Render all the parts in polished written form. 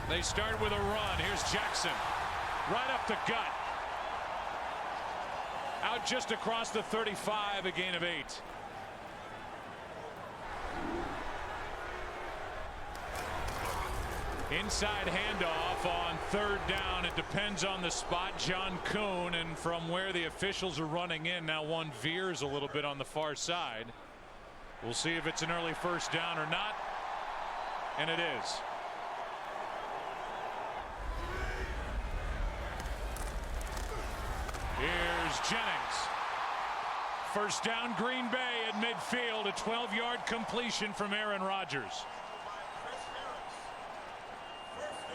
They start with a run. Here's Jackson. Right up the gut. Out just across the 35, a gain of 8. Inside handoff on 3rd down. It depends on the spot. John Kuhn, and from where the officials are running in, now one veers a little bit on the far side. We'll see if it's an early 1st down or not. And it is. Here's Jennings. 1st down, Green Bay at midfield. A 12-yard completion from Aaron Rodgers.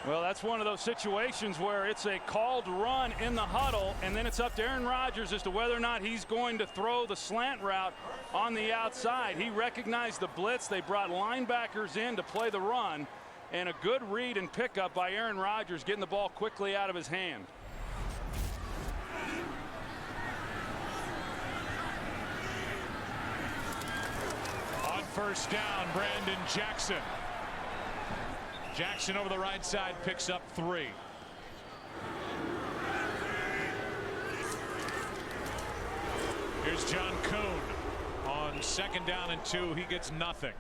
Well, that's one of those situations where it's a called run in the huddle, and then it's up to Aaron Rodgers as to whether or not he's going to throw the slant route on the outside. He recognized the blitz. They brought linebackers in to play the run, and a good read and pickup by Aaron Rodgers, getting the ball quickly out of his hand. On 1st down, Brandon Jackson. Jackson over the right side picks up 3. Here's John Kuhn on 2nd down and 2. He gets nothing.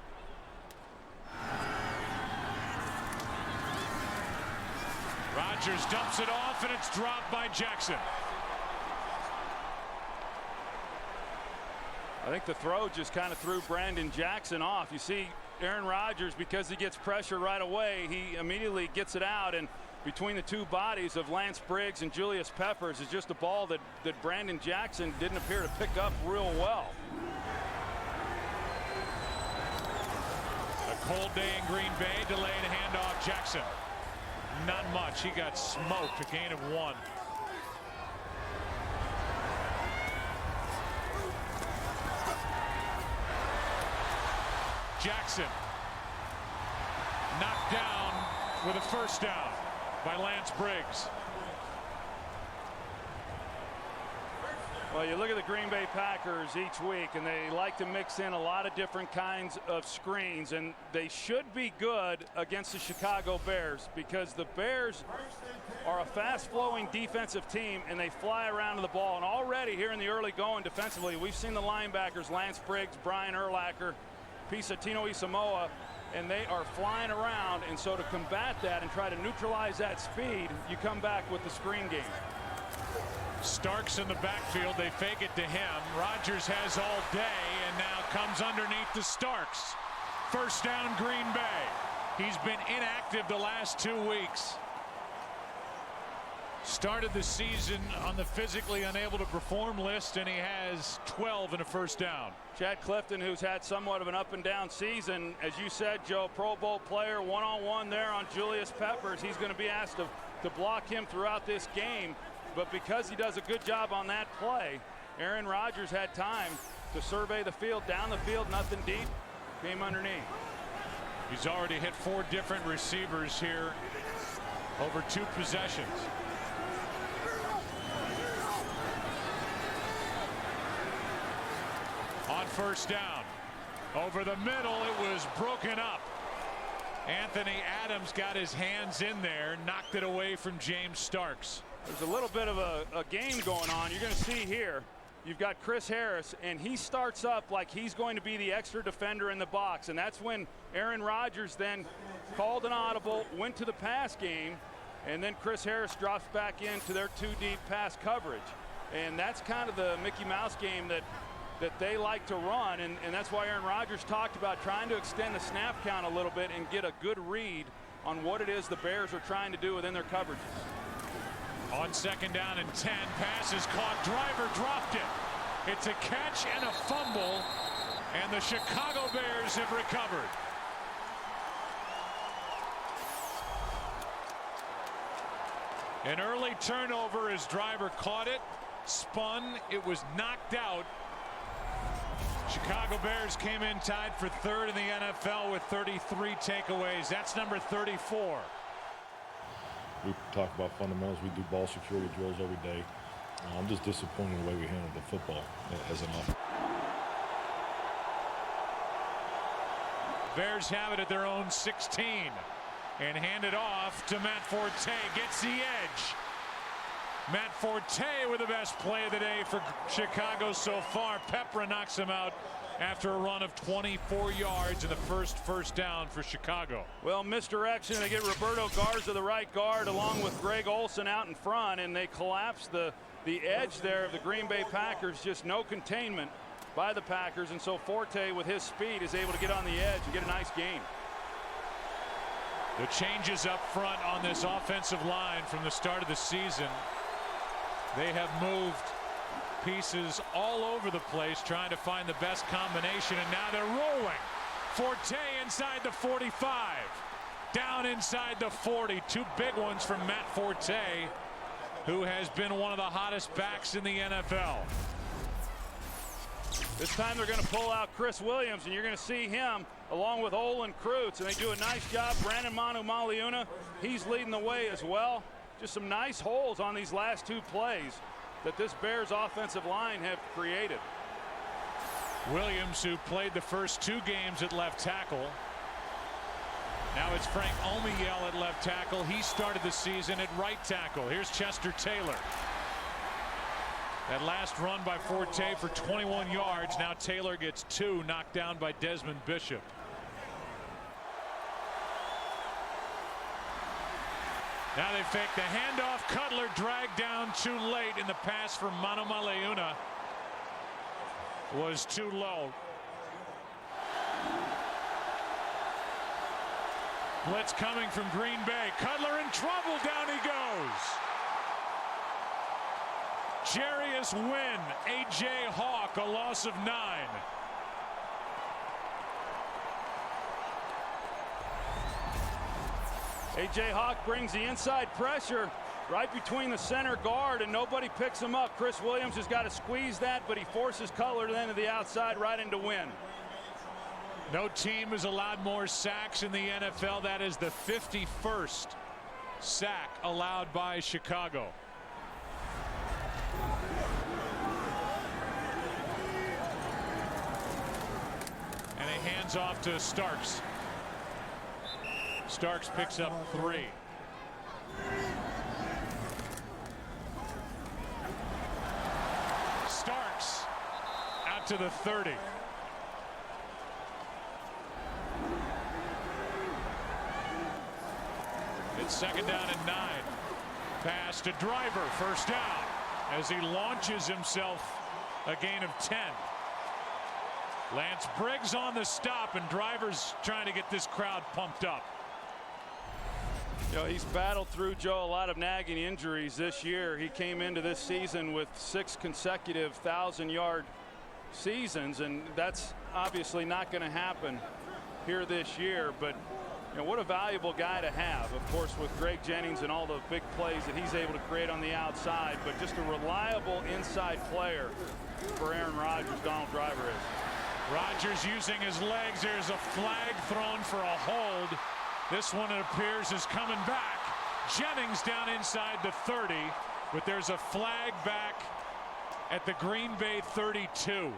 Rodgers dumps it off, and it's dropped by Jackson. I think the throw just kind of threw Brandon Jackson off. You see Aaron Rodgers, because he gets pressure right away, he immediately gets it out, and between the two bodies of Lance Briggs and Julius Peppers is just a ball that Brandon Jackson didn't appear to pick up real well. A cold day in Green Bay, delayed handoff. Jackson, not much. He got smoked. A gain of 1. Jackson knocked down with a 1st down by Lance Briggs. Well, you look at the Green Bay Packers each week, and they like to mix in a lot of different kinds of screens, and they should be good against the Chicago Bears, because the Bears are a fast-flowing defensive team, and they fly around to the ball. And already here in the early going defensively, we've seen the linebackers, Lance Briggs, Brian Urlacher, Pisatino Isamoa, and they are flying around. And so to combat that and try to neutralize that speed, you come back with the screen game. Starks in the backfield. They fake it to him. Rodgers has all day, and now comes underneath to Starks. 1st down, Green Bay. He's been inactive the last 2 weeks. Started the season on the physically unable to perform list, and he has 12 and a 1st down. Chad Clifton, who's had somewhat of an up and down season, as you said, Joe, Pro Bowl player, one-on-one there on Julius Peppers. He's going to be asked to block him throughout this game, but because he does a good job on that play, Aaron Rodgers had time to survey the field, down the field, nothing deep, came underneath. He's already hit 4 different receivers here over 2 possessions. On 1st down, over the middle, it was broken up. Anthony Adams got his hands in there, knocked it away from James Starks. There's a little bit of a game going on. You're going to see here, you've got Chris Harris, and he starts up like he's going to be the extra defender in the box, and that's when Aaron Rodgers then called an audible, went to the pass game, and then Chris Harris drops back into their 2-deep pass coverage. And that's kind of the Mickey Mouse game that they like to run, and that's why Aaron Rodgers talked about trying to extend the snap count a little bit and get a good read on what it is the Bears are trying to do within their coverages. On 2nd down and 10, pass is caught, driver dropped it. It's a catch and a fumble, and the Chicago Bears have recovered. An early turnover as driver caught it, spun, it was knocked out. Chicago Bears came in tied for 3rd in the NFL with 33 takeaways. That's number 34. We talk about fundamentals. We do ball security drills every day. I'm just disappointed in the way we handled the football as an offense. Bears have it at their own 16. and hand it off to Matt Forte. Gets the edge. Matt Forte with the best play of the day for Chicago so far. Pepra knocks him out after a run of 24 yards in the first down for Chicago. Well, misdirection. They get Roberto Garza, the right guard, along with Greg Olson out in front, and they collapse the edge there of the Green Bay Packers. Just no containment by the Packers, and so Forte with his speed is able to get on the edge and get a nice gain. The changes up front on this offensive line from the start of the season. They have moved pieces all over the place trying to find the best combination, and now they're rolling. Forte inside the 45, down inside the 40. Two big ones from Matt Forte, who has been one of the hottest backs in the NFL. This time they're going to pull out Chris Williams, and you're going to see him along with Olin Kreutz, and they do a nice job. Brandon Manu-Maliuna, he's leading the way as well. Just some nice holes on these last two plays that this Bears offensive line have created. Williams, who played the first two games at left tackle. Now it's Frank Omiel at left tackle. He started the season at right tackle. Here's Chester Taylor. That last run by Forte for 21 yards. Now Taylor gets two, knocked down by Desmond Bishop. Now they fake the handoff. Cutler dragged down too late, and the pass from Manu-Maliuna was too low. Blitz coming from Green Bay. Cutler in trouble. Down he goes. Jarius Wynn, A.J. Hawk, a loss of 9. A.J. Hawk brings the inside pressure right between the center guard, and nobody picks him up. Chris Williams has got to squeeze that, but he forces Cutler then to the outside right into Wynn. No team has allowed more sacks in the NFL. That is the 51st sack allowed by Chicago. And he hands off to Starks. Starks picks up 3. Starks out to the 30. It's second down and 9. Pass to Driver, first down, as he launches himself a gain of 10. Lance Briggs on the stop, and Driver's trying to get this crowd pumped up. You know, he's battled through, Joe, a lot of nagging injuries this year. He came into this season with 6 consecutive 1,000-yard seasons, and that's obviously not going to happen here this year. But you know, what a valuable guy to have, of course, with Greg Jennings and all the big plays that he's able to create on the outside. But just a reliable inside player for Aaron Rodgers, Donald Driver is. Rodgers using his legs. There's a flag thrown for a hold. This one, it appears, is coming back. Jennings down inside the 30, but there's a flag back at the Green Bay 32.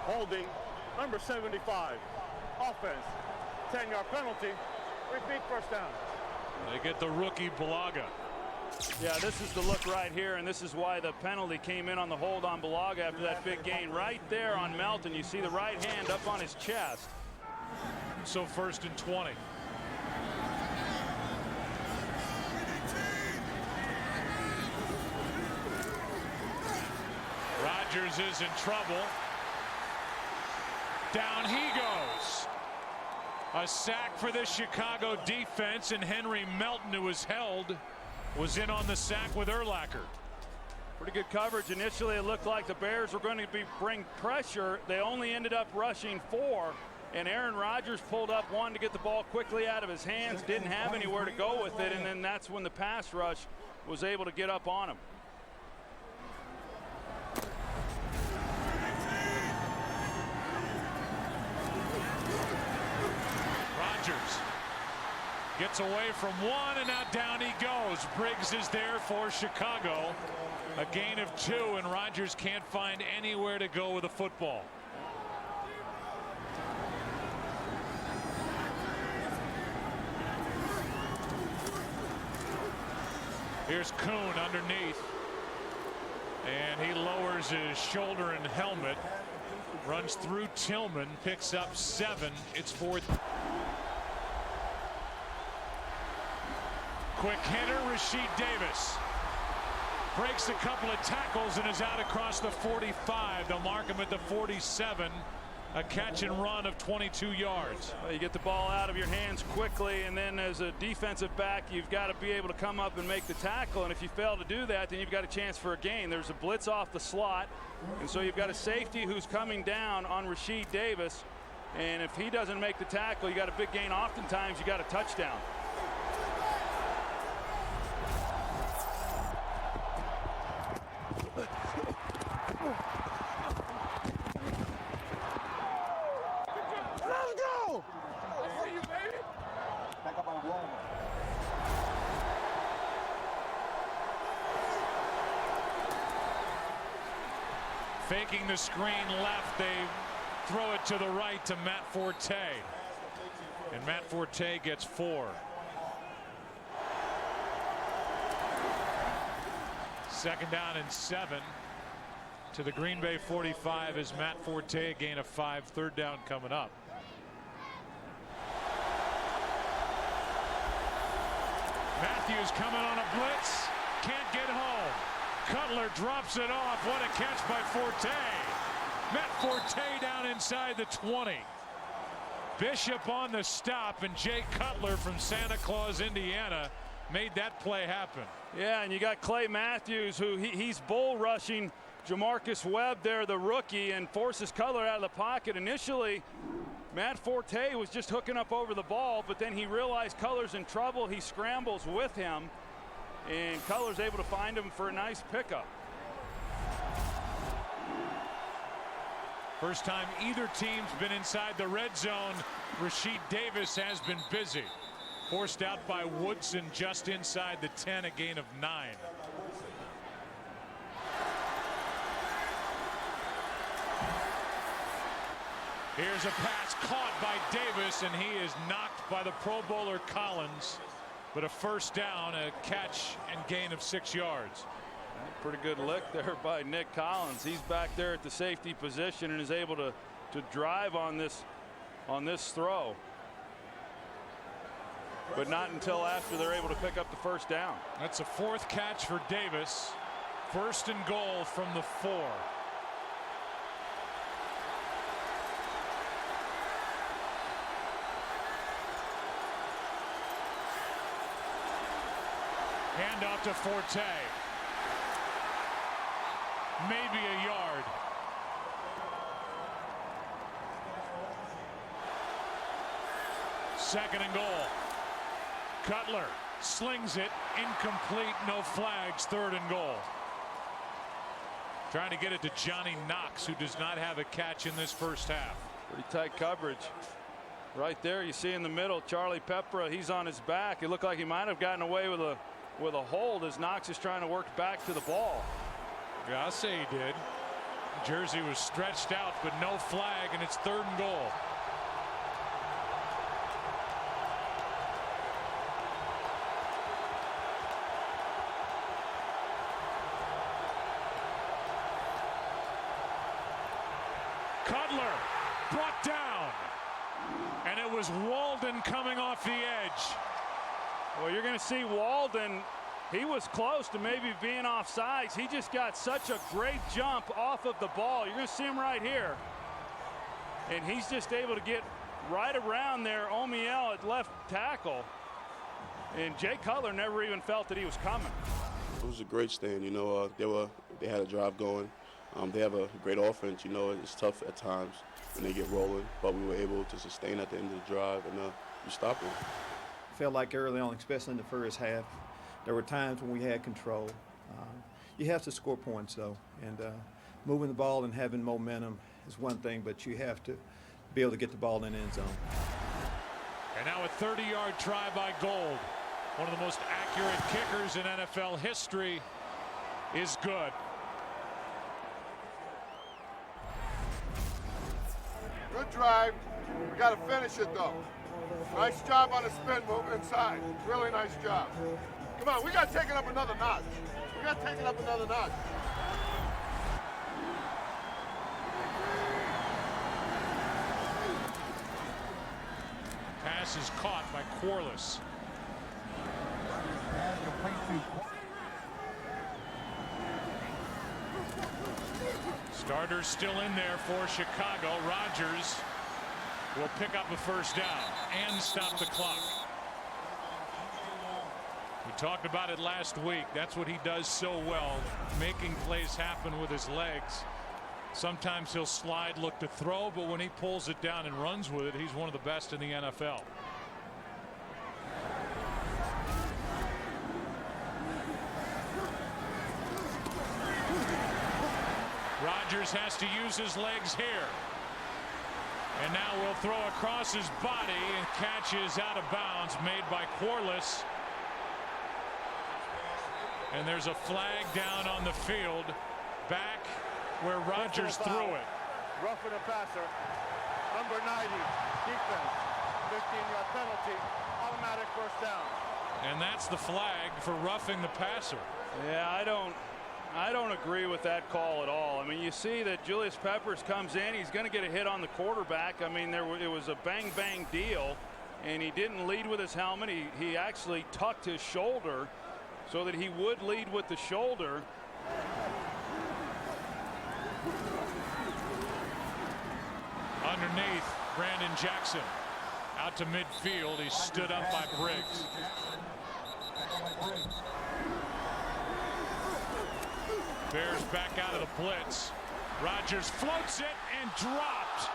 Holding, number 75. Offense, 10-yard penalty. Repeat, first down. They get the rookie Bulaga. Yeah, this is the look right here, and this is why the penalty came in on the hold on Bulaga after that big gain. Right there on Melton, you see the right hand up on his chest. So first and 20. Rodgers is in trouble. Down he goes. A sack for the Chicago defense, and Henry Melton, who was held, was in on the sack with Urlacher. Pretty good coverage. Initially, it looked like the Bears were going to bring pressure. They only ended up rushing 4, and Aaron Rodgers pulled up 1 to get the ball quickly out of his hands. Didn't have anywhere to go with it, and then that's when the pass rush was able to get up on him. Rodgers gets away from 1, and now down he goes. Briggs is there for Chicago. A gain of 2, and Rodgers can't find anywhere to go with the football. Here's Kuhn underneath. And he lowers his shoulder and helmet. Runs through Tillman. Picks up 7. It's 4th. Quick hitter, Rasheed Davis. Breaks a couple of tackles and is out across the 45. They'll mark him at the 47. A catch and run of 22 yards. Well, you get the ball out of your hands quickly, and then as a defensive back, you've got to be able to come up and make the tackle. And if you fail to do that, then you've got a chance for a gain. There's a blitz off the slot, and so you've got a safety who's coming down on Rasheed Davis. And if he doesn't make the tackle, you got a big gain. Oftentimes, you got a touchdown. Faking the screen left, they throw it to the right to Matt Forte. And Matt Forte gets 4. Second down and 7 to the Green Bay 45 is Matt Forte, a gain of 5. 3rd down coming up. Matthews coming on a blitz, can't get home. Cutler drops it off. What a catch by Forte. Matt Forte down inside the 20. Bishop on the stop, and Jay Cutler from Santa Claus, Indiana, made that play happen. Yeah, and you got Clay Matthews, who he's bull rushing Jamarcus Webb there, the rookie, and forces Cutler out of the pocket. Initially, Matt Forte was just hooking up over the ball, but then he realized Cutler's in trouble. He scrambles with him, and Cutler's able to find him for a nice pickup. First time either team's been inside the red zone. Rasheed Davis has been busy. Forced out by Woodson just inside the 10, a gain of 9. Here's a pass caught by Davis, and he is knocked by the Pro Bowler Collins. But a first down, a catch and gain of 6 yards. Pretty good lick there by Nick Collins. He's back there at the safety position and is able to drive on this throw. But not until after they're able to pick up the first down. That's a 4th catch for Davis. 1st and goal from the 4. Handoff to Forte. Maybe a yard. Second and goal. Cutler slings it, incomplete, no flags. 3rd and goal. Trying to get it to Johnny Knox, who does not have a catch in this first half. Pretty tight coverage. Right there, you see in the middle, Charlie Peppra, he's on his back. It looked like he might have gotten away with a hold as Knox is trying to work back to the ball. Yeah, I'll say he did. Jersey was stretched out, but no flag, and it's 3rd and goal. Cutler brought down, and it was Walden coming off the edge. Well, you're going to see Walden. He was close to maybe being offsides. He just got such a great jump off of the ball. You're going to see him right here. And he's just able to get right around there. Omiel at left tackle. And Jay Cutler never even felt that he was coming. It was a great stand. You know, they had a drive going. They have a great offense. You know, it's tough at times when they get rolling, but we were able to sustain at the end of the drive, and we stopped them. Felt like early on, especially in the first half, there were times when we had control. You have to score points, though, and moving the ball and having momentum is one thing, but you have to be able to get the ball in the end zone. And now a 30-yard try by Gold. One of the most accurate kickers in NFL history is good. Good drive. We got to finish it, though. Nice job on the spin move inside. Really nice job. Come on, we got to take it up another notch. We got to take it up another notch. Pass is caught by Corliss. Starters still in there for Chicago. Rodgers will pick up a first down and stop the clock. We talked about it last week. That's what he does so well, making plays happen with his legs. Sometimes he'll slide, look to throw, but when he pulls it down and runs with it, he's one of the best in the NFL. Rodgers has to use his legs here. And now will throw across his body, and catch is out of bounds, made by Corliss. And there's a flag down on the field, back where Rodgers threw it. Roughing the passer. Number 90, defense. 15-yard penalty. Automatic first down. And that's the flag for roughing the passer. Yeah, I don't agree with that call at all. I mean, you see that Julius Peppers comes in. He's going to get a hit on the quarterback. I mean, it was a bang-bang deal, and he didn't lead with his helmet. He actually tucked his shoulder so that he would lead with the shoulder. Underneath, Brandon Jackson out to midfield. He's stood up by Briggs. Bears back out of the blitz. Rodgers floats it and dropped.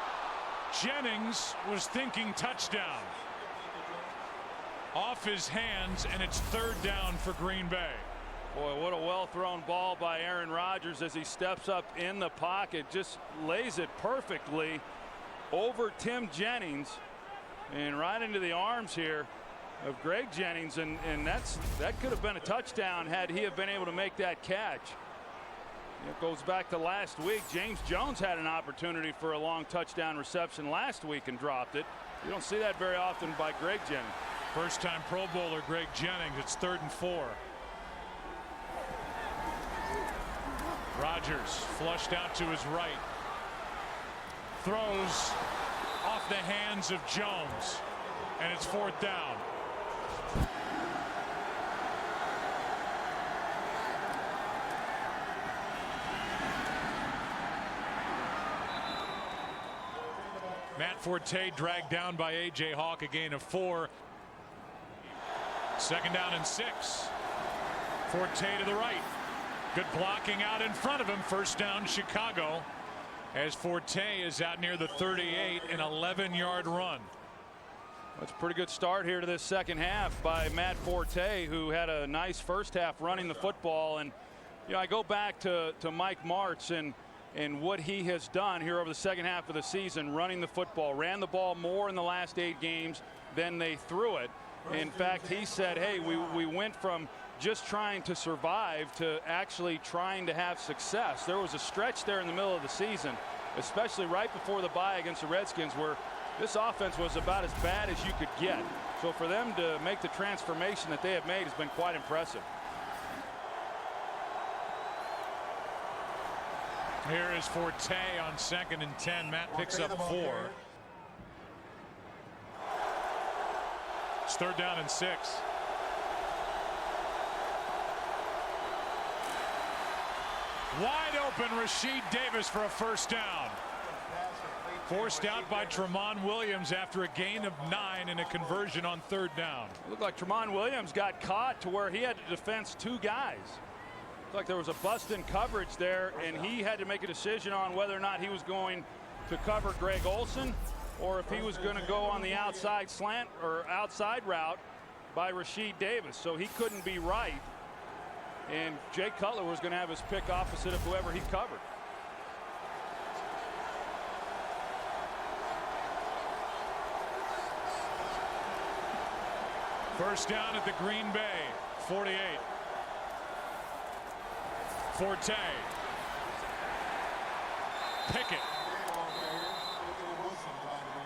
Jennings was thinking touchdown. Off his hands, and it's third down for Green Bay. Boy, what a well-thrown ball by Aaron Rodgers as he steps up in the pocket. Just lays it perfectly over Tim Jennings and right into the arms here of Greg Jennings. And that could have been a touchdown had he have been able to make that catch. It goes back to last week. James Jones had an opportunity for a long touchdown reception last week and dropped it. You don't see that very often by Greg Jennings. First-time Pro Bowler Greg Jennings. It's 3rd and 4. Rodgers flushed out to his right. Throws off the hands of Jones, and it's 4th down. Matt Forte dragged down by A.J. Hawk, a gain of 4. 2nd down and 6. Forte to the right. Good blocking out in front of him. First down, Chicago, as Forte is out near the 38, an 11-yard run. That's a pretty good start here to this second half by Matt Forte, who had a nice first half running the football. And you know, I go back to Mike Martz and what he has done here over the second half of the season, running the football. Ran the ball more in the last 8 games than they threw it. In fact, he said, hey, we went from just trying to survive to actually trying to have success. There was a stretch there in the middle of the season, especially right before the bye against the Redskins, where this offense was about as bad as you could get. So for them to make the transformation that they have made has been quite impressive. Here is Forte on 2nd and 10. Matt picks up 4. It's 3rd down and 6. Wide open Rashid Davis for a first down. Forced out by Tramon Williams after a gain of 9 and a conversion on 3rd down. It looked like Tramon Williams got caught to where he had to defense 2 guys. Looked like there was a bust in coverage there, and he had to make a decision on whether or not he was going to cover Greg Olsen or if he was going to go on the outside slant or outside route by Rashid Davis. So he couldn't be right. And Jay Cutler was going to have his pick opposite of whoever he covered. First down at the Green Bay 48. Forte. Pickett.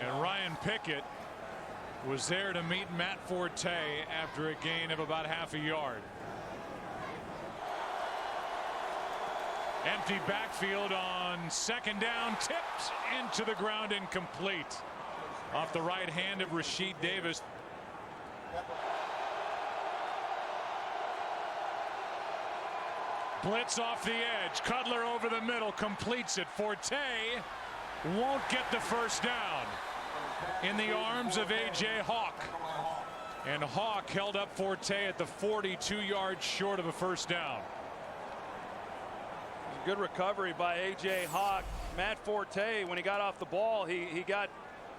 And Ryan Pickett was there to meet Matt Forte after a gain of about half a yard. Empty backfield on second down, tipped into the ground, incomplete. Off the right hand of Rasheed Davis. Blitz off the edge. Cutler over the middle, completes it. Forte won't get the first down. In the arms of A.J. Hawk. And Hawk held up Forte at the 42 yards short of a first down. Good recovery by A.J. Hawk. Matt Forte, when he got off the ball, he got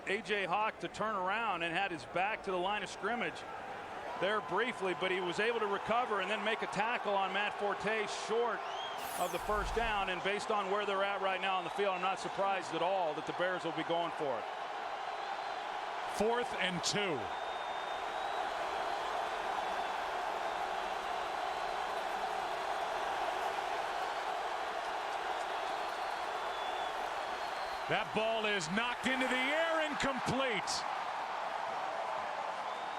A.J. Hawk to turn around and had his back to the line of scrimmage there briefly, but he was able to recover and then make a tackle on Matt Forte short of the first down. And based on where they're at right now on the field, I'm not surprised at all that the Bears will be going for it. 4th and 2. That ball is knocked into the air, incomplete.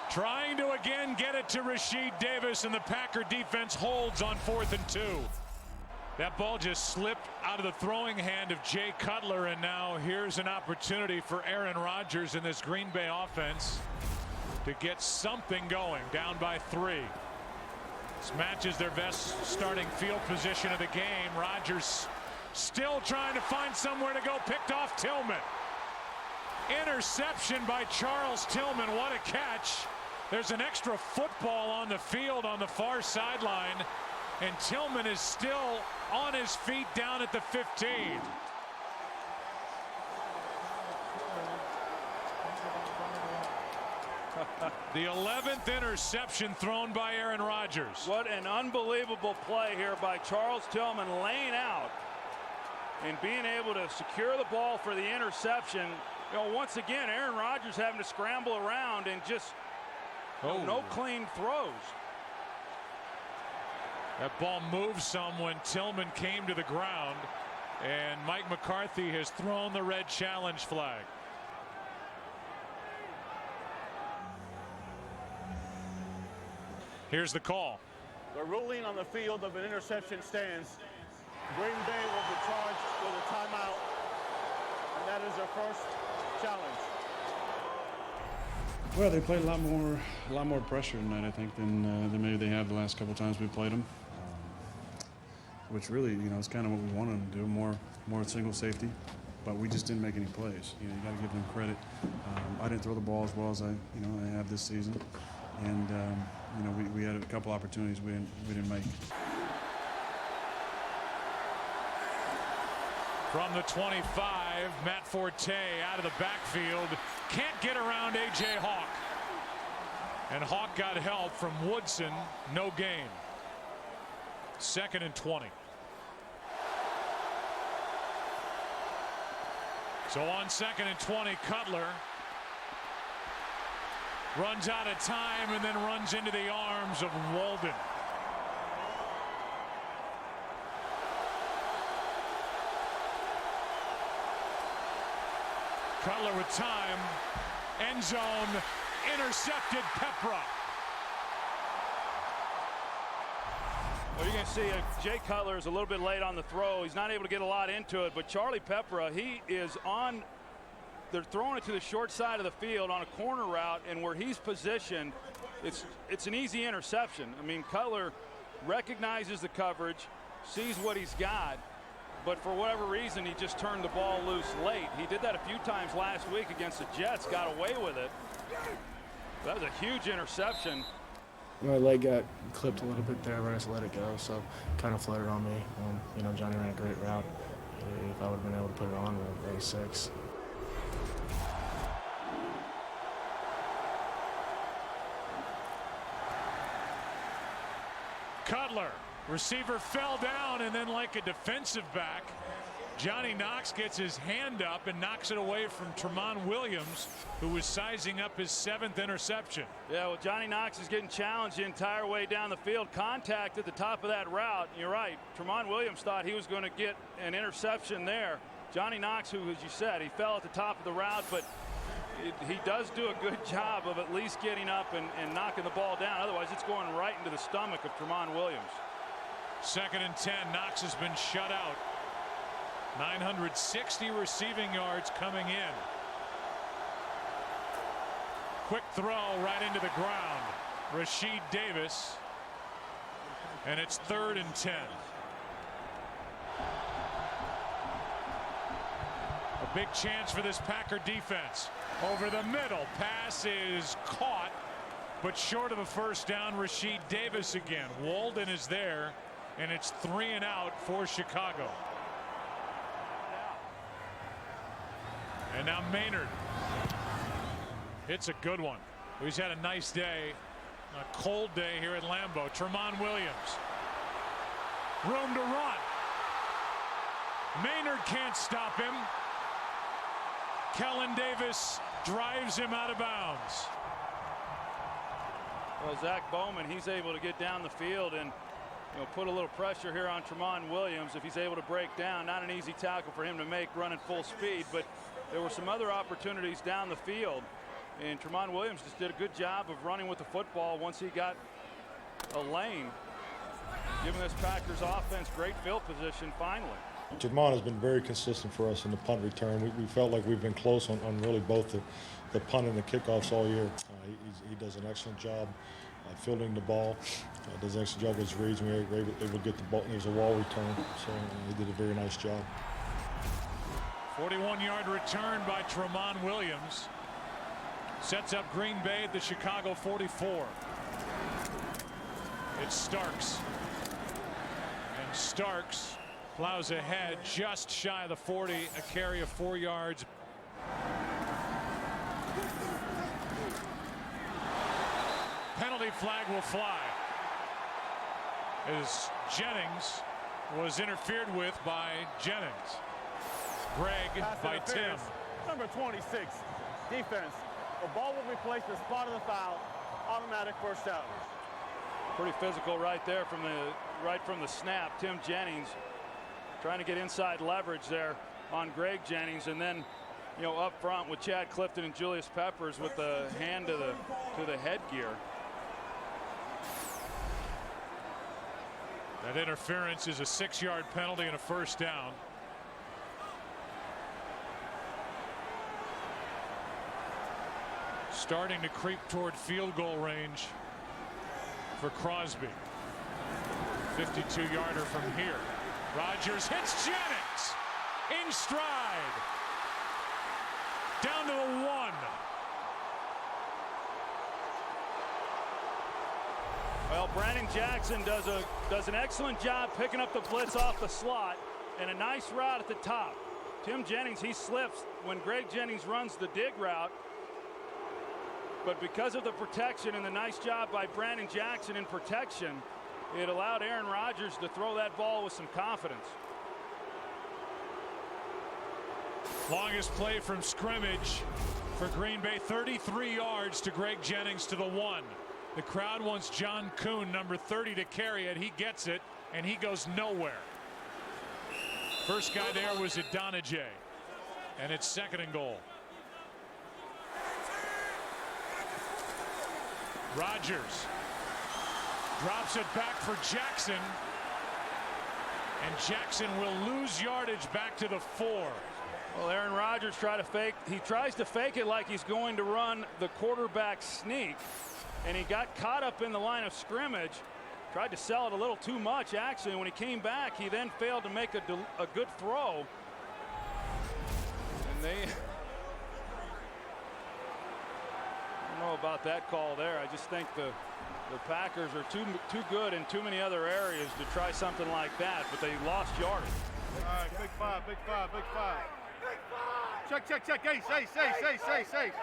Trying to again get it to Rasheed Davis, and the Packer defense holds on 4th and 2. That ball just slipped out of the throwing hand of Jay Cutler, and now here's an opportunity for Aaron Rodgers in this Green Bay offense to get something going. Down by 3. This matches their best starting field position of the game. Rodgers still trying to find somewhere to go. Picked off Tillman. Interception by Charles Tillman. What a catch. There's an extra football on the field on the far sideline, and Tillman is still on his feet down at the 15. The 11th interception thrown by Aaron Rodgers. What an unbelievable play here by Charles Tillman, laying out and being able to secure the ball for the interception. You know, once again, Aaron Rodgers having to scramble around and just no clean throws. That ball moved some when Tillman came to the ground, and Mike McCarthy has thrown the red challenge flag. Here's the call. The ruling on the field of an interception stands. Green Bay will be charged with a timeout, and that is their first challenge. Well, they played a lot more pressure tonight, I think, than maybe they have the last couple times we played them. Which really, you know, is kind of what we wanted them to do, more single safety, but we just didn't make any plays. You know, you got to give them credit. I didn't throw the ball as well as I have this season, and you know, we had a couple opportunities we didn't make. From the 25, Matt Forte out of the backfield. Can't get around A.J. Hawk. And Hawk got help from Woodson. No gain. 2nd and 20. So on 2nd and 20, Cutler runs out of time and then runs into the arms of Walden. Cutler with time. End zone. Intercepted. Pepra. Well, you're going to see Jay Cutler is a little bit late on the throw. He's not able to get a lot into it, but Charlie Pepra, he is on. They're throwing it to the short side of the field on a corner route, and where he's positioned, it's an easy interception. I mean, Cutler recognizes the coverage, sees what he's got, but for whatever reason, he just turned the ball loose late. He did that a few times last week against the Jets, got away with it. That was a huge interception. My leg got clipped a little bit there, but I just let it go, so kind of flooded on me. You know, Johnny ran a great route. If I would have been able to put it on, it was 6. Cutler, receiver fell down, and then like a defensive back, Johnny Knox gets his hand up and knocks it away from Tramon Williams, who was sizing up his 7th interception. Yeah, well, Johnny Knox is getting challenged the entire way down the field. Contact at the top of that route. You're right. Tramon Williams thought he was going to get an interception there. Johnny Knox, who, as you said, he fell at the top of the route, but he does do a good job of at least getting up and knocking the ball down. Otherwise, it's going right into the stomach of Tramon Williams. 2nd and 10. Knox has been shut out. 960 receiving yards coming in. Quick throw right into the ground. Rasheed Davis. And it's 3rd and 10. A big chance for this Packer defense. Over the middle. Pass is caught, but short of a first down. Rasheed Davis again. Walden is there, and it's 3 and out for Chicago. And now Maynard. It's a good one. He's had a nice day. A cold day here at Lambeau. Tramon Williams. Room to run. Maynard can't stop him. Kellen Davis drives him out of bounds. Well, Zach Bowman, he's able to get down the field and put a little pressure here on Tramon Williams. If he's able to break down, not an easy tackle for him to make running full speed, but there were some other opportunities down the field. And Tramon Williams just did a good job of running with the football once he got a lane, giving this Packers offense great field position finally. Tramon has been very consistent for us in the punt return. We felt like we've been close on really both the punt and the kickoffs all year. He does an excellent job fielding the ball. Does an excellent job with his reads. We were able to get the ball. It was a wall return, so he did a very nice job. 41-yard return by Tramon Williams. Sets up Green Bay at the Chicago 44. It's Starks. And Starks plows ahead just shy of the 40. A carry of 4 yards. Penalty flag will fly as Jennings was interfered with by Jennings. Greg by Tim. Number 26, defense. The ball will be placed in the spot of the foul. Automatic first down. Pretty physical right there from the snap. Tim Jennings trying to get inside leverage there on Greg Jennings, and then up front with Chad Clifton and Julius Peppers with the hand to the headgear. That interference is a 6-yard penalty and a first down. Starting to creep toward field goal range for Crosby. 52-yarder from here. Rodgers hits Jennings in stride. Down to the 1. Well, Brandon Jackson does an excellent job picking up the blitz off the slot and a nice route at the top. Tim Jennings, he slips when Greg Jennings runs the dig route. But because of the protection and the nice job by Brandon Jackson in protection, it allowed Aaron Rodgers to throw that ball with some confidence. Longest play from scrimmage for Green Bay, 33 yards to Greg Jennings to the 1. The crowd wants John Kuhn, number 30, to carry it. He gets it, and he goes nowhere. First guy there was Adonijay, and it's 2nd and goal. Rodgers drops it back for Jackson, and Jackson will lose yardage back to the 4. Well, Aaron Rodgers tries to fake it like he's going to run the quarterback sneak, and he got caught up in the line of scrimmage. Tried to sell it a little too much, actually. When he came back, he then failed to make a good throw. And I don't know about that call there. I just think the Packers are too good in too many other areas to try something like that, but they lost yardage. All right, big five, big five, big five. Check, check, check. Ace, ace, ace, ace, ace, ace.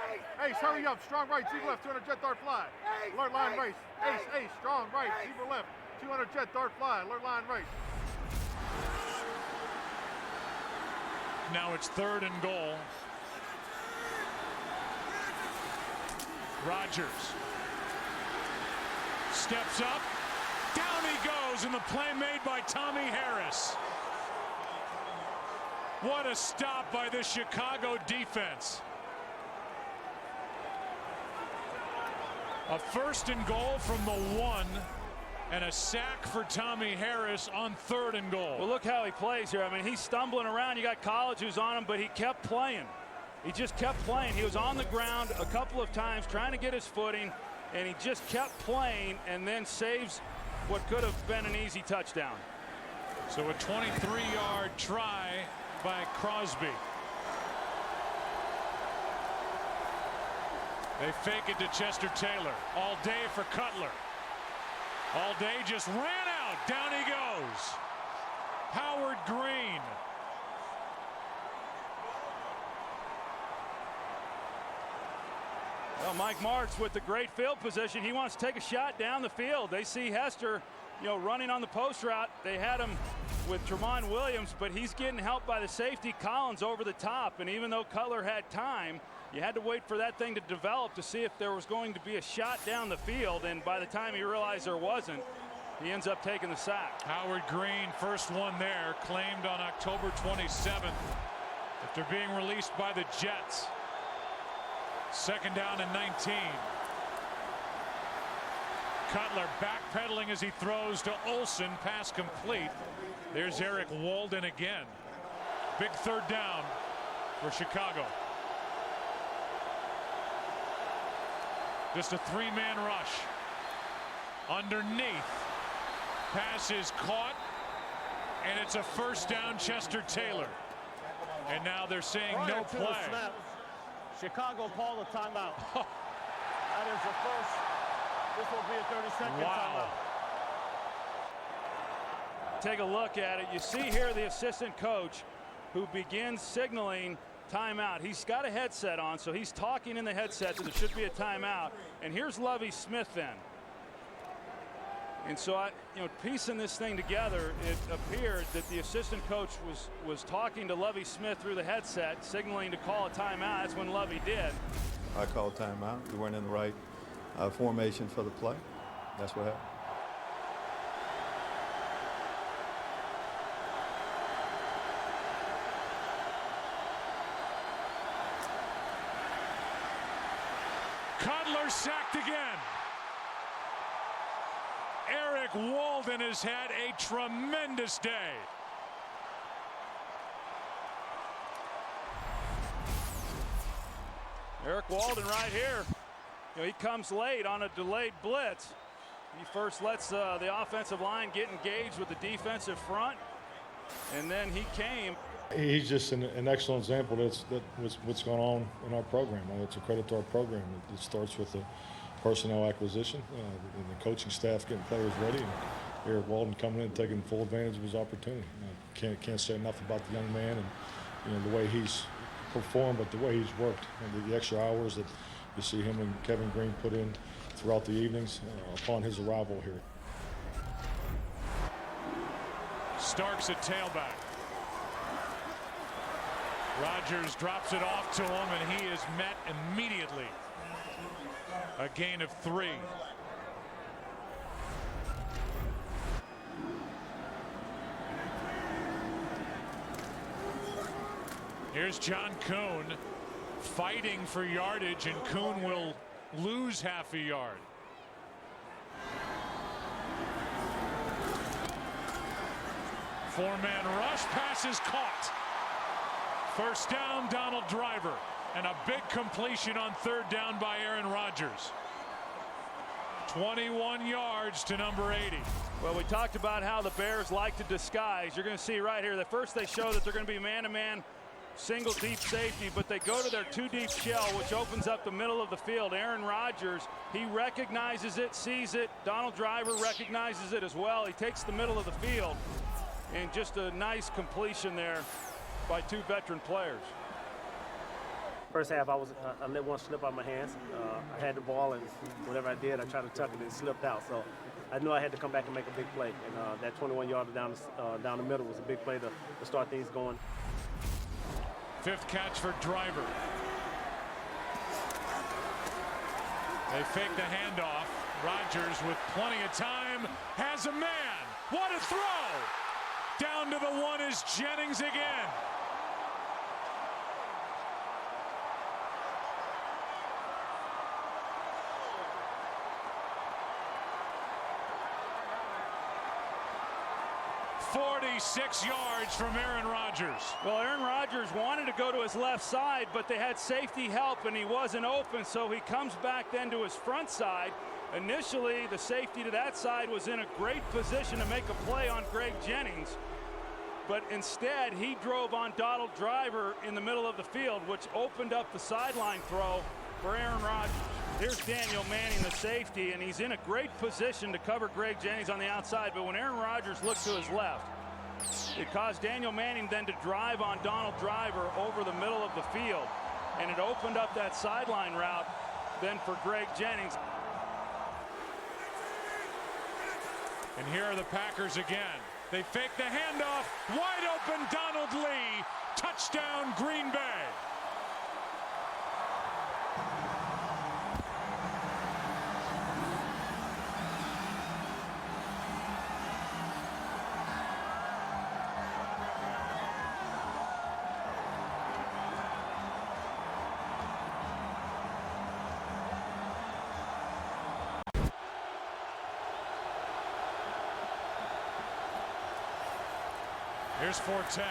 Ace, hurry up. Strong right, zebra left, 200 jet dart fly. Alert line race. Ace, ace, strong right, zebra left, 200 jet dart fly. Alert line race. Now it's 3rd and goal. Rodgers steps up. Down he goes, and the play made by Tommy Harris. What a stop by the Chicago defense. A 1st and goal from the 1, and a sack for Tommy Harris on 3rd and goal. Well, look how he plays here. I mean, he's stumbling around. You got College who's on him, but he kept playing. He just kept playing. He was on the ground a couple of times trying to get his footing, and he just kept playing and then saves what could have been an easy touchdown. So a 23-yard try by Crosby. They fake it to Chester Taylor. All day for Cutler. All day just ran out. Down he goes. Howard Green. Well, Mike Martz with the great field position. He wants to take a shot down the field. They see Hester, running on the post route. They had him with Tremont Williams, but he's getting helped by the safety Collins over the top. And even though Cutler had time, you had to wait for that thing to develop to see if there was going to be a shot down the field. And by the time he realized there wasn't, he ends up taking the sack. Howard Green, first one there, claimed on October 27th after being released by the Jets. 2nd down and 19. Cutler backpedaling as he throws to Olsen. Pass complete. There's Eric Walden again. Big 3rd down for Chicago. Just a 3-man rush. Underneath. Pass is caught. And it's a 1st down, Chester Taylor. And now they're saying no play. Chicago called a timeout. That is the first. This will be a 30-second timeout. Take a look at it. You see here the assistant coach who begins signaling timeout. He's got a headset on, so he's talking in the headset that there should be a timeout. And here's Lovie Smith then. And so, piecing this thing together, it appeared that the assistant coach was talking to Lovie Smith through the headset, signaling to call a timeout. That's when Lovie did. I called timeout. We weren't in the right formation for the play. That's what happened. Cutler sacked again. Eric Walden has had a tremendous day. Eric Walden right here. He comes late on a delayed blitz. He first lets the offensive line get engaged with the defensive front, and then he came. He's just an excellent example. That's what's going on in our program. It's a credit to our program. It starts with the personnel acquisition and the coaching staff getting players ready, and Eric Walden coming in and taking full advantage of his opportunity. Can't say enough about the young man and the way he's performed, but the way he's worked and the extra hours that you see him and Kevin Green put in throughout the evenings upon his arrival here. Starks at tailback. Rogers drops it off to him, and he is met immediately. A gain of 3. Here's John Kuhn fighting for yardage, and Kuhn will lose half a yard. Four-man rush, pass is caught. 1st down, Donald Driver, and a big completion on 3rd down by Aaron Rodgers. 21 yards to number 80. Well, we talked about how the Bears like to disguise. You're going to see right here that first they show that they're going to be man-to-man, single deep safety, but they go to their 2-deep shell, which opens up the middle of the field. Aaron Rodgers, he recognizes it, sees it. Donald Driver recognizes it as well. He takes the middle of the field, and just a nice completion there by 2 veteran players. First half, I let one slip out of my hands. I had the ball, and whatever I did, I tried to tuck it, and it slipped out. So I knew I had to come back and make a big play. And that 21-yarder down the middle was a big play to start things going. 5th catch for Driver. They fake the handoff. Rodgers with plenty of time has a man. What a throw! Down to the 1 is Jennings again. 46 yards from Aaron Rodgers. Well, Aaron Rodgers wanted to go to his left side, but they had safety help and he wasn't open, so he comes back then to his front side. Initially, the safety to that side was in a great position to make a play on Greg Jennings, but instead he drove on Donald Driver in the middle of the field, which opened up the sideline throw for Aaron Rodgers. Here's Daniel Manning, the safety, and he's in a great position to cover Greg Jennings on the outside, but when Aaron Rodgers looked to his left, it caused Daniel Manning then to drive on Donald Driver over the middle of the field, and it opened up that sideline route then for Greg Jennings. And here are the Packers again. They fake the handoff, wide open Donald Lee, touchdown Green Bay. Here's Forte.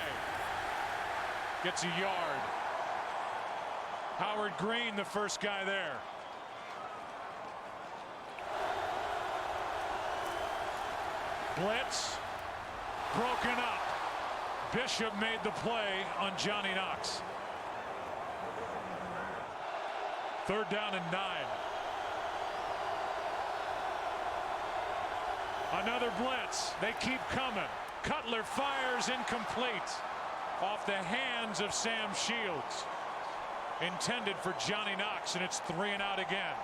Gets a yard. Howard Green, the first guy there. Blitz. Broken up. Bishop made the play on Johnny Knox. 3rd down and 9. Another blitz. They keep coming. Cutler fires incomplete off the hands of Sam Shields. Intended for Johnny Knox, and it's 3 and out again.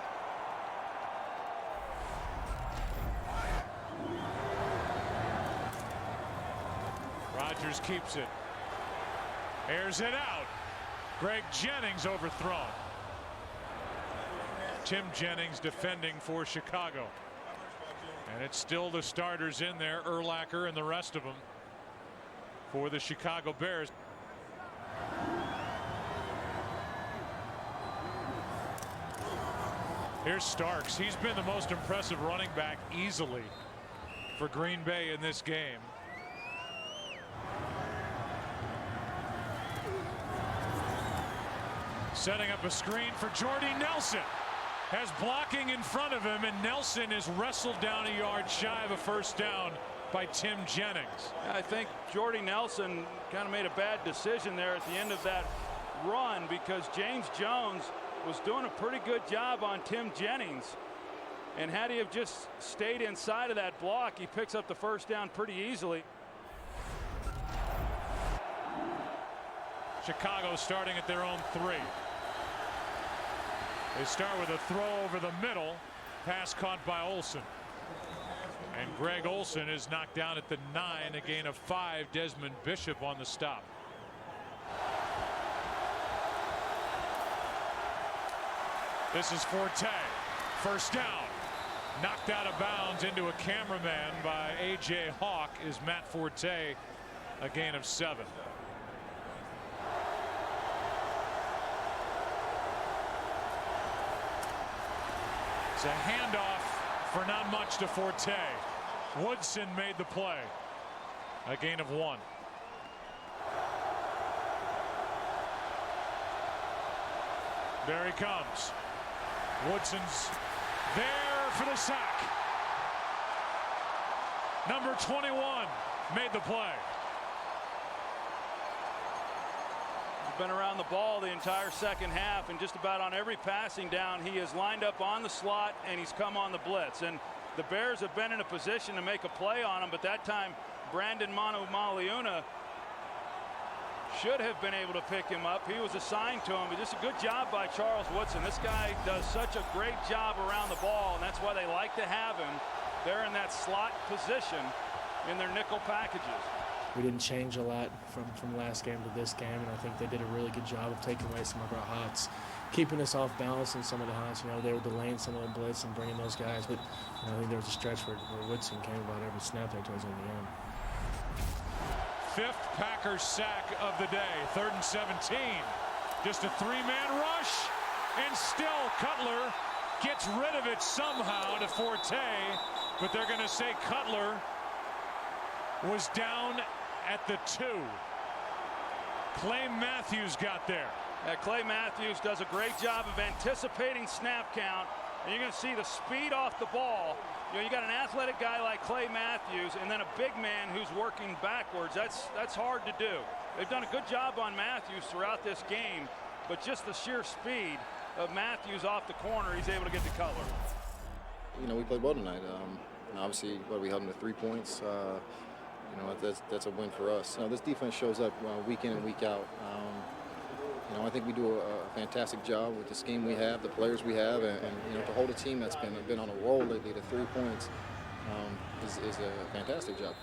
Rodgers keeps it. Airs it out. Greg Jennings overthrown. Tim Jennings defending for Chicago. And it's still the starters in there, Urlacher and the rest of them for the Chicago Bears. Here's Starks. He's been the most impressive running back easily for Green Bay in this game. Setting up a screen for Jordy Nelson. Has blocking in front of him, and Nelson is wrestled down a yard shy of a first down by Tim Jennings. I think Jordy Nelson kind of made a bad decision there at the end of that run, because James Jones was doing a pretty good job on Tim Jennings, and had he have just stayed inside of that block, he picks up the first down pretty easily. Chicago starting at their own 3. They start with a throw over the middle, pass caught by Olsen. And Greg Olsen is knocked down at the 9, a gain of 5. Desmond Bishop on the stop. This is Forte. First down. Knocked out of bounds into a cameraman by A.J. Hawk is Matt Forte, a gain of 7. It's a handoff for not much to Forte. Woodson made the play. A gain of 1. There he comes. Woodson's there for the sack. Number 21 made the play. Been around the ball the entire second half, and just about on every passing down he is lined up on the slot and he's come on the blitz, and the Bears have been in a position to make a play on him, but that time Brandon Manu-Maliuna should have been able to pick him up. He was assigned to him, but just a good job by Charles Woodson. This guy does such a great job around the ball, and that's why they like to have him there in that slot position in their nickel packages. We didn't change a lot from last game to this game, and I think they did a really good job of taking away some of our hots, keeping us off balance in some of the hots. You know, they were delaying some of the blitz and bringing those guys, but you know, I think there was a stretch where Woodson came about every snap there towards the end. 5th Packers sack of the day. 3rd and 17. Just a 3-man rush, and still Cutler gets rid of it somehow to Forte, but they're going to say Cutler was down at the 2. Clay Matthews got there. Yeah, Clay Matthews does a great job of anticipating snap count, and you're going to see the speed off the ball. You know, you got an athletic guy like Clay Matthews and then a big man who's working backwards. That's hard to do. They've done a good job on Matthews throughout this game, but just the sheer speed of Matthews off the corner, he's able to get the color. You know, we played well tonight. And obviously, we held them to 3 points. You know, that's a win for us. You know, this defense shows up week in and week out. You know, I think we do a fantastic job with the scheme we have, the players we have, and you know, to hold a team that's been on a roll lately to 3 points is a fantastic job.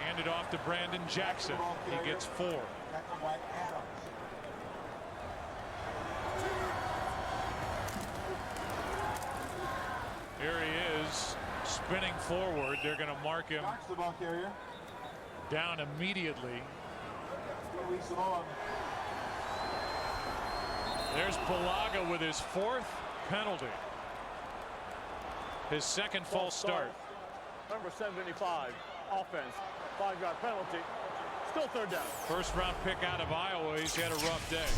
Handed off to Brandon Jackson. He gets 4. Here he is, spinning forward. They're going to mark him down immediately. There's Bulaga with his 4th penalty. His 2nd false start. Number 75, offense, 5-yard penalty. Still 3rd down. First round pick out of Iowa. He's had a rough day.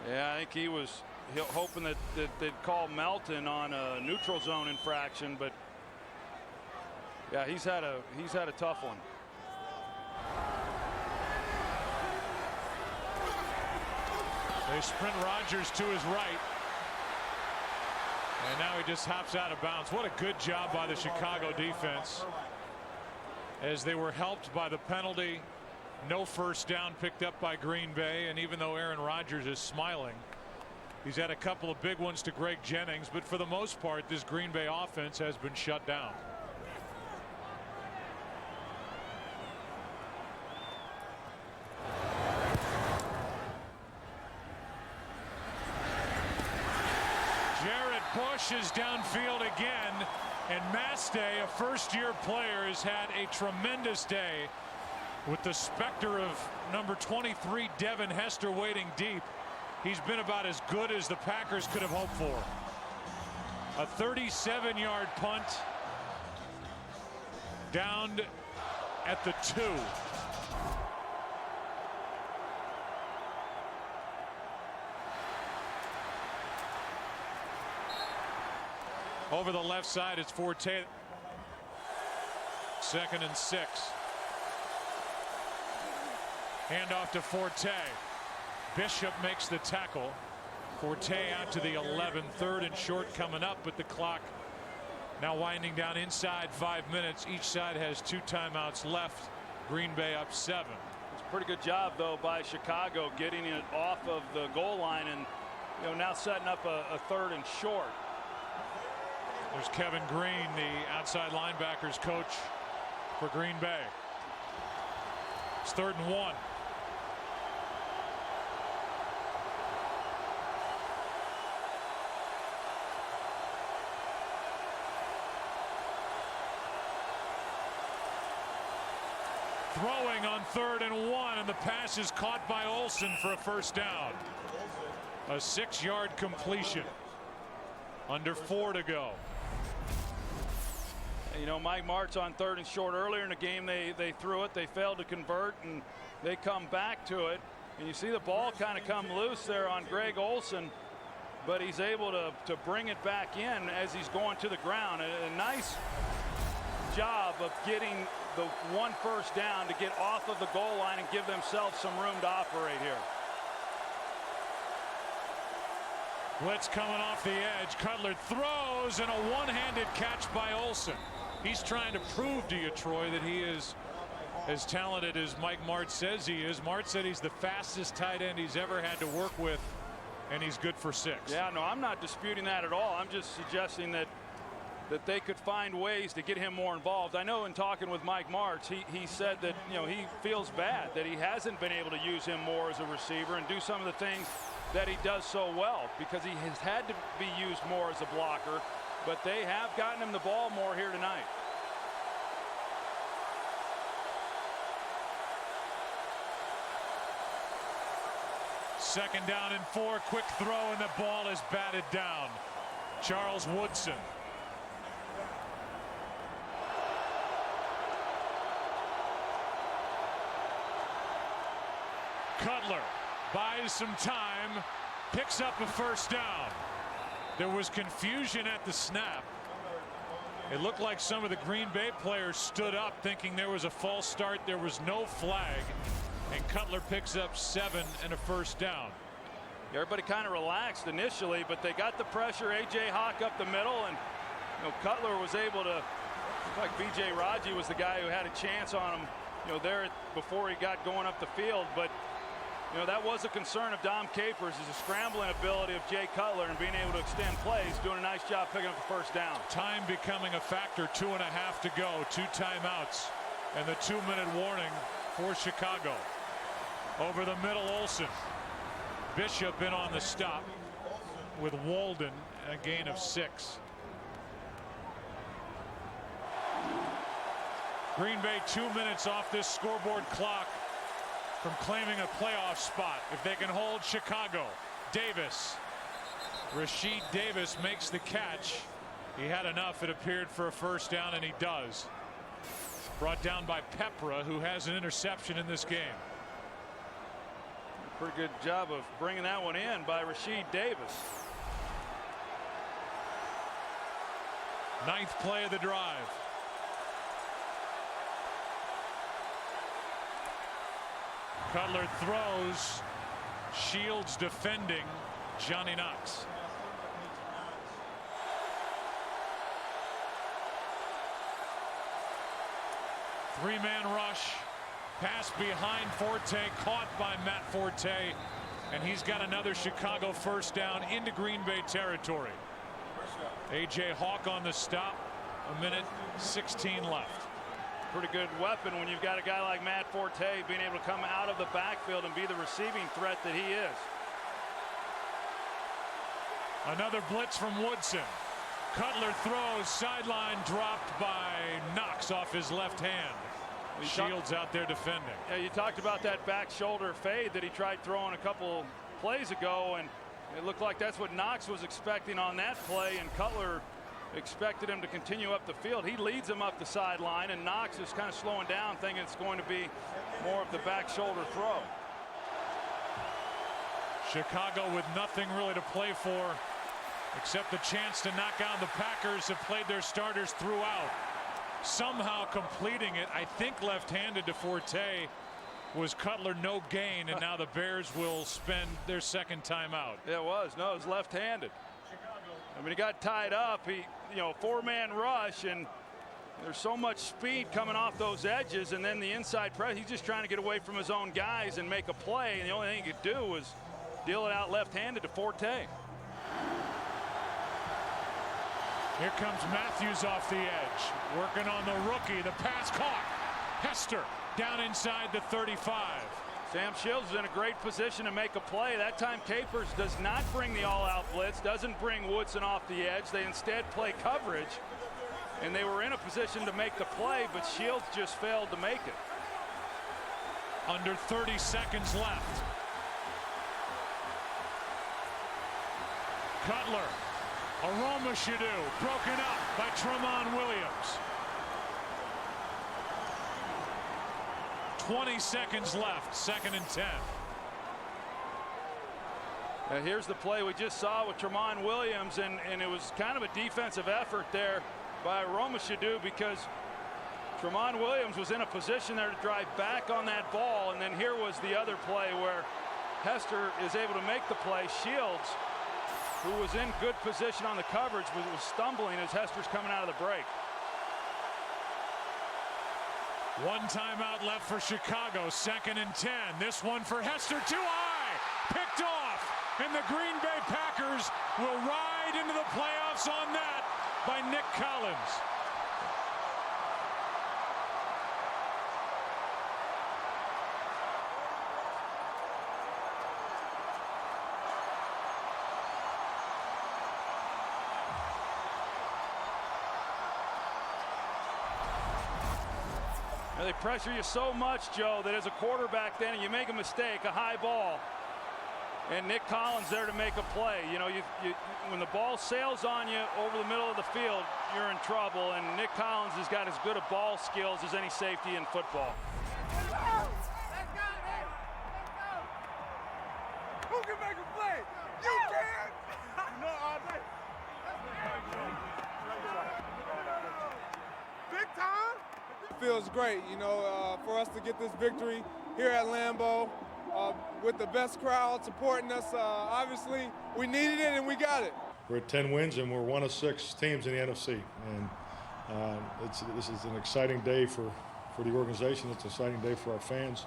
Yeah, I think he was hoping that they'd call Melton on a neutral zone infraction, but yeah, he's had a tough one. They sprint Rodgers to his right. And now he just hops out of bounds. What a good job by the Chicago defense, as they were helped by the penalty. No first down picked up by Green Bay, and even though Aaron Rodgers is smiling, he's had a couple of big ones to Greg Jennings, but for the most part this Green Bay offense has been shut down. Jared Bush is downfield again, and Mastay, a first-year player, has had a tremendous day with the specter of number 23 Devin Hester waiting deep. He's been about as good as the Packers could have hoped for. A 37-yard punt down at the 2. Over the left side, it's Forte. 2nd and 6. Handoff to Forte. Bishop makes the tackle. Forte out to the 11. 3rd and short coming up, but the clock now winding down inside 5 minutes. Each side has 2 timeouts left. Green Bay up 7. It's a pretty good job though by Chicago getting it off of the goal line, and you know, now setting up a 3rd and short. There's Kevin Green, the outside linebackers coach for Green Bay. It's 3rd and 1. Throwing on 3rd and 1, and the pass is caught by Olsen for a first down. A 6-yard completion. Under 4 to go. You know, Mike Martz on 3rd and short earlier in the game, they threw it, they failed to convert, and they come back to it, and you see the ball kind of come loose there on Greg Olsen, but he's able to bring it back in as he's going to the ground. A nice job of getting the 1 first down to get off of the goal line and give themselves some room to operate here. Blitz coming off the edge. Cutler throws, and a one-handed catch by Olsen. He's trying to prove to you, Troy, that he is as talented as Mike Martz says he is. Martz said he's the fastest tight end he's ever had to work with, and he's good for 6. Yeah, no, I'm not disputing that at all. I'm just suggesting that they could find ways to get him more involved. I know in talking with Mike Martz, he said that, you know, he feels bad that he hasn't been able to use him more as a receiver and do some of the things that he does so well, because he has had to be used more as a blocker, but they have gotten him the ball more here tonight. 2nd down and 4. Quick throw, and the ball is batted down. Charles Woodson. Cutler buys some time, picks up a 1st down. There was confusion at the snap. It looked like some of the Green Bay players stood up thinking there was a false start. There was no flag, and Cutler picks up 7 and a 1st down. Everybody kind of relaxed initially, but they got the pressure. A.J. Hawk up the middle, and Cutler was able to, like B.J. Raji was the guy who had a chance on him, there before he got going up the field. But that was a concern of Dom Capers, is the scrambling ability of Jay Cutler and being able to extend plays, doing a nice job picking up the 1st down. Time becoming a factor, 2.5 to go, 2 timeouts, and the 2-minute warning for Chicago. Over the middle, Olsen. Bishop in on the stop with Walden, a gain of 6. Green Bay 2 minutes off this scoreboard clock from claiming a playoff spot if they can hold Chicago. Davis. Rashid Davis makes the catch. He had enough, it appeared, for a 1st down, and he does. Brought down by Pepra, who has an interception in this game. Pretty good job of bringing that one in by Rashid Davis. 9th play of the drive. Cutler throws. Shields defending. Johnny Knox. Three-man rush. Pass behind Forte, caught by Matt Forte, and he's got another Chicago 1st down into Green Bay territory. A.J. Hawk on the stop. 1:16 left. Pretty good weapon when you've got a guy like Matt Forte being able to come out of the backfield and be the receiving threat that he is. Another blitz from Woodson. Cutler throws, sideline dropped by Knox off his left hand. Shields out there defending. Yeah, you talked about that back shoulder fade that he tried throwing a couple plays ago, and it looked like that's what Knox was expecting on that play, and Cutler expected him to continue up the field. He leads him up the sideline, and Knox is kind of slowing down, thinking it's going to be more of the back shoulder throw. Chicago with nothing really to play for except the chance to knock out the Packers. Have played their starters throughout, somehow completing it. I think left-handed to Forte. Was Cutler no gain, and now the Bears will spend their 2nd timeout. Yeah, it was. No, it was left-handed. I mean, he got tied up. He, 4-man rush, and there's so much speed coming off those edges, and then the inside press. He's just trying to get away from his own guys and make a play, and the only thing he could do was deal it out left-handed to Forte. Here comes Matthews off the edge, working on the rookie. The pass caught. Hester down inside the 35. Sam Shields is in a great position to make a play. That time Capers does not bring the all-out blitz, doesn't bring Woodson off the edge. They instead play coverage, and they were in a position to make the play, but Shields just failed to make it. Under 30 seconds left. Cutler. Aroma Shadu broken up by Tramon Williams. 20 seconds left, 2nd and 10. And here's the play we just saw with Tramon Williams, and it was kind of a defensive effort there by Aroma Shadu, because Tramon Williams was in a position there to drive back on that ball, and then here was the other play where Hester is able to make the play. Shields, who was in good position on the coverage, was stumbling as Hester's coming out of the break. 1 timeout left for Chicago, 2nd and 10. This one for Hester, too high, picked off, and the Green Bay Packers will ride into the playoffs on that by Nick Collins. They pressure you so much, Joe, that as a quarterback then you make a mistake, a high ball, And Nick Collins there to make a play. You know, when the ball sails on you over the middle of the field, you're in trouble. And Nick Collins has got as good a ball skills as any safety in football. Who can make a play? You can! No, all day. Big time? Feels great, you know, for us to get this victory here at Lambeau with the best crowd supporting us. Obviously, we needed it and we got it. We're at 10 wins and we're one of 6 teams in the NFC. And this is an exciting day for the organization. It's an exciting day for our fans.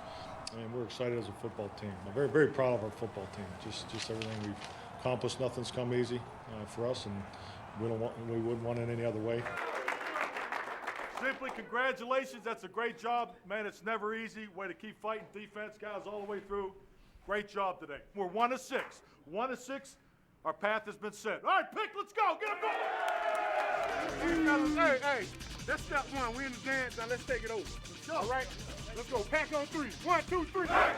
And we're excited as a football team. I'm very, very proud of our football team. Just everything we've accomplished. Nothing's come easy for us, and we wouldn't want it any other way. Simply congratulations. That's a great job. Man, it's never easy. Way to keep fighting defense, guys, all the way through. Great job today. We're 1 of 6. 1 of 6. Our path has been set. All right, pick, let's go. Get him going. Hey, that's step 1. We in the dance. Now let's take it over. All right, let's go. Pack on 3. 1, 2, 3. Hey.